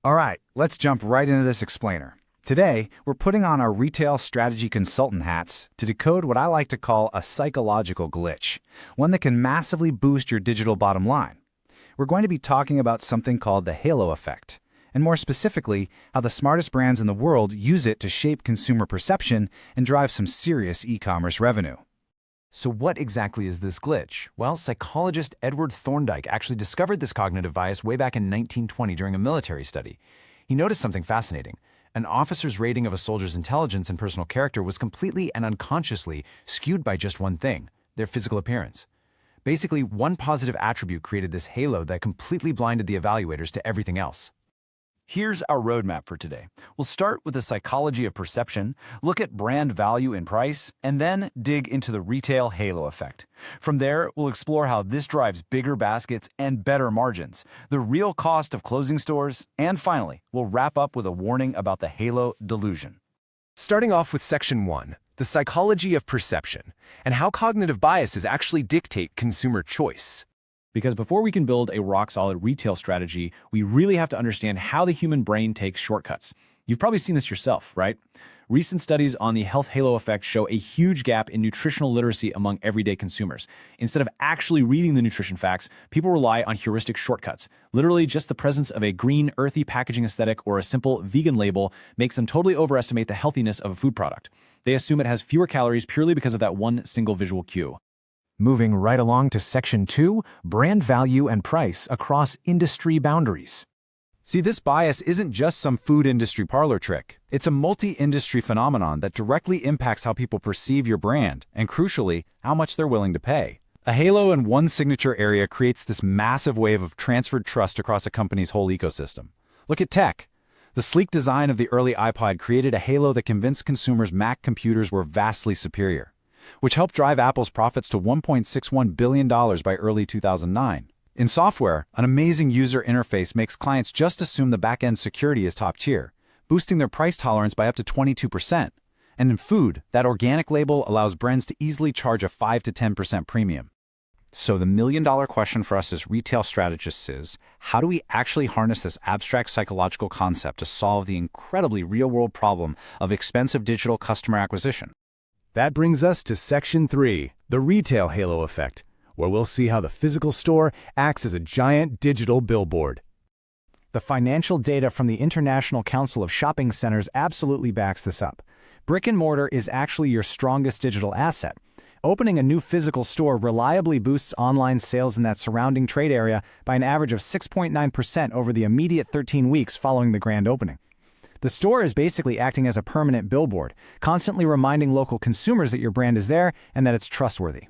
All right, let's jump right into this explainer. Today, we're putting on our retail strategy consultant hats to decode what I like to call a psychological glitch, one that can massively boost your digital bottom line. We're going to be talking about something called the halo effect, and more specifically, how the smartest brands in the world use it to shape consumer perception and drive some serious e-commerce revenue. So what exactly is this glitch? Well, psychologist Edward Thorndike actually discovered this cognitive bias way back in 1920 during a military study. He noticed something fascinating. An officer's rating of a soldier's intelligence and personal character was completely and unconsciously skewed by just one thing: their physical appearance. Basically, one positive attribute created this halo that completely blinded the evaluators to everything else. Here's our roadmap for today. We'll start with the psychology of perception, look at brand value in price, and then dig into the retail halo effect. From there, we'll explore how this drives bigger baskets and better margins, the real cost of closing stores, and finally, we'll wrap up with a warning about the halo delusion. Starting off with Section 1, the psychology of perception, and how cognitive biases actually dictate consumer choice. Because before we can build a rock-solid retail strategy, we really have to understand how the human brain takes shortcuts. You've probably seen this yourself, right? Recent studies on the health halo effect show a huge gap in nutritional literacy among everyday consumers. Instead of actually reading the nutrition facts, people rely on heuristic shortcuts. Literally, just the presence of a green, earthy packaging aesthetic or a simple vegan label makes them totally overestimate the healthiness of a food product. They assume it has fewer calories purely because of that one single visual cue. Moving right along to Section 2, brand value and price across industry boundaries. See, this bias isn't just some food industry parlor trick. It's a multi-industry phenomenon that directly impacts how people perceive your brand and, crucially, how much they're willing to pay. A halo in one signature area creates this massive wave of transferred trust across a company's whole ecosystem. Look at tech. The sleek design of the early iPod created a halo that convinced consumers Mac computers were vastly superior, which helped drive Apple's profits to $1.61 billion by early 2009. In software, an amazing user interface makes clients just assume the back-end security is top tier, boosting their price tolerance by up to 22%. And in food, that organic label allows brands to easily charge a 5 to 10% premium. So the million-dollar question for us as retail strategists is, how do we actually harness this abstract psychological concept to solve the incredibly real-world problem of expensive digital customer acquisition? That brings us to Section 3, the retail halo effect, where we'll see how the physical store acts as a giant digital billboard. The financial data from the International Council of Shopping Centers absolutely backs this up. Brick and mortar is actually your strongest digital asset. Opening a new physical store reliably boosts online sales in that surrounding trade area by an average of 6.9% over the immediate 13 weeks following the grand opening. The store is basically acting as a permanent billboard, constantly reminding local consumers that your brand is there and that it's trustworthy.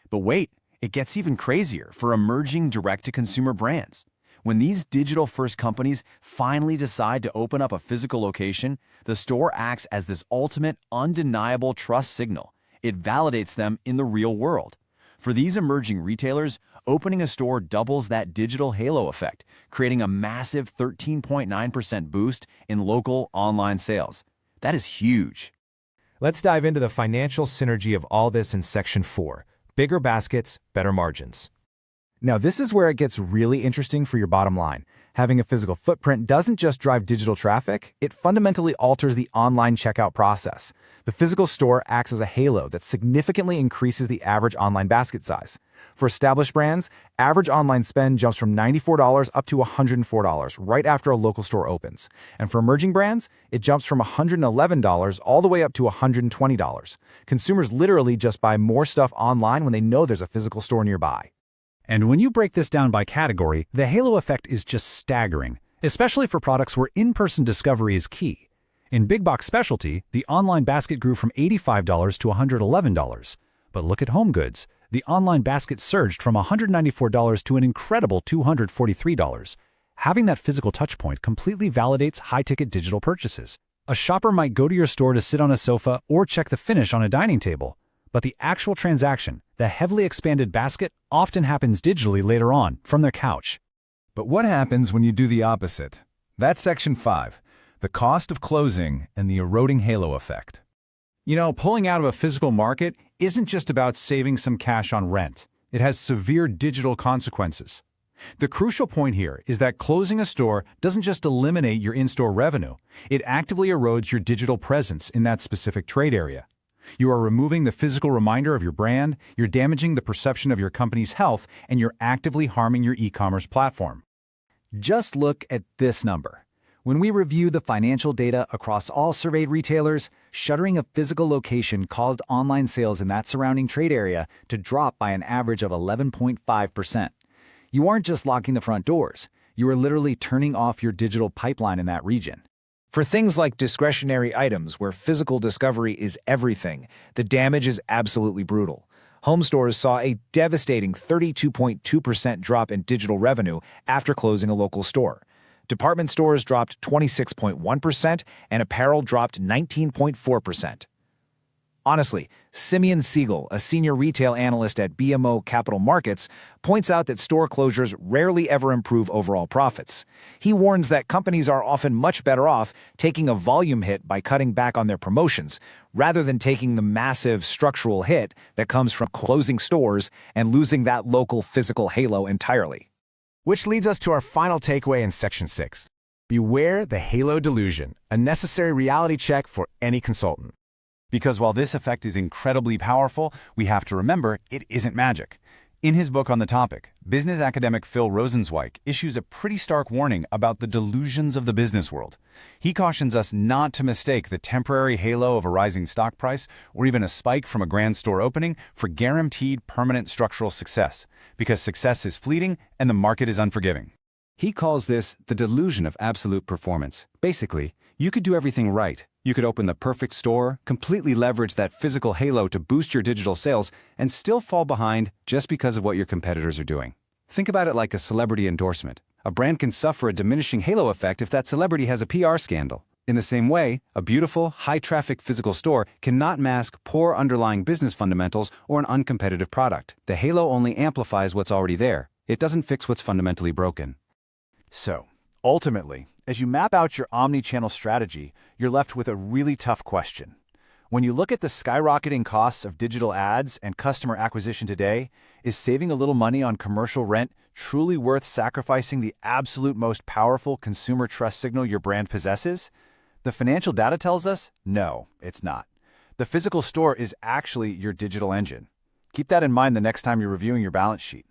But wait, it gets even crazier for emerging direct-to-consumer brands. When these digital-first companies finally decide to open up a physical location, the store acts as this ultimate, undeniable trust signal. It validates them in the real world. For these emerging retailers, opening a store doubles that digital halo effect, creating a massive 13.9% boost in local online sales. That is huge. Let's dive into the financial synergy of all this in Section 4, bigger baskets, better margins. Now, this is where it gets really interesting for your bottom line. Having a physical footprint doesn't just drive digital traffic, it fundamentally alters the online checkout process. The physical store acts as a halo that significantly increases the average online basket size. For established brands, average online spend jumps from $94 up to $104 right after a local store opens. And for emerging brands, it jumps from $111 all the way up to $120. Consumers literally just buy more stuff online when they know there's a physical store nearby. And when you break this down by category, the halo effect is just staggering, especially for products where in-person discovery is key. In big box specialty, the online basket grew from $85 to $111. But look at home goods. The online basket surged from $194 to an incredible $243. Having that physical touchpoint completely validates high-ticket digital purchases. A shopper might go to your store to sit on a sofa or check the finish on a dining table. But the actual transaction, the heavily expanded basket, often happens digitally later on from their couch. But what happens when you do the opposite? That's Section 5, the cost of closing and the eroding halo effect. You know, pulling out of a physical market isn't just about saving some cash on rent. It has severe digital consequences. The crucial point here is that closing a store doesn't just eliminate your in-store revenue, it actively erodes your digital presence in that specific trade area. You are removing the physical reminder of your brand, you're damaging the perception of your company's health, and you're actively harming your e-commerce platform. Just look at this number. When we review the financial data across all surveyed retailers, shuttering a physical location caused online sales in that surrounding trade area to drop by an average of 11.5%. You aren't just locking the front doors, you are literally turning off your digital pipeline in that region. For things like discretionary items where physical discovery is everything, the damage is absolutely brutal. Home stores saw a devastating 32.2% drop in digital revenue after closing a local store. Department stores dropped 26.1%, and apparel dropped 19.4%. Honestly, Simeon Siegel, a senior retail analyst at BMO Capital Markets, points out that store closures rarely ever improve overall profits. He warns that companies are often much better off taking a volume hit by cutting back on their promotions, rather than taking the massive structural hit that comes from closing stores and losing that local physical halo entirely. Which leads us to our final takeaway in Section 6. Beware the halo delusion, a necessary reality check for any consultant. Because while this effect is incredibly powerful, we have to remember it isn't magic. In his book on the topic, business academic Phil Rosenzweig issues a pretty stark warning about the delusions of the business world. He cautions us not to mistake the temporary halo of a rising stock price or even a spike from a grand store opening for guaranteed permanent structural success, because success is fleeting and the market is unforgiving. He calls this the delusion of absolute performance. Basically, you could do everything right. You could open the perfect store, completely leverage that physical halo to boost your digital sales, and still fall behind just because of what your competitors are doing. Think about it like a celebrity endorsement. A brand can suffer a diminishing halo effect if that celebrity has a PR scandal. In the same way, a beautiful, high-traffic physical store cannot mask poor underlying business fundamentals or an uncompetitive product. The halo only amplifies what's already there. It doesn't fix what's fundamentally broken. So, ultimately, as you map out your omni-channel strategy, you're left with a really tough question. When you look at the skyrocketing costs of digital ads and customer acquisition today, is saving a little money on commercial rent truly worth sacrificing the absolute most powerful consumer trust signal your brand possesses? The financial data tells us, no, it's not. The physical store is actually your digital engine. Keep that in mind the next time you're reviewing your balance sheet.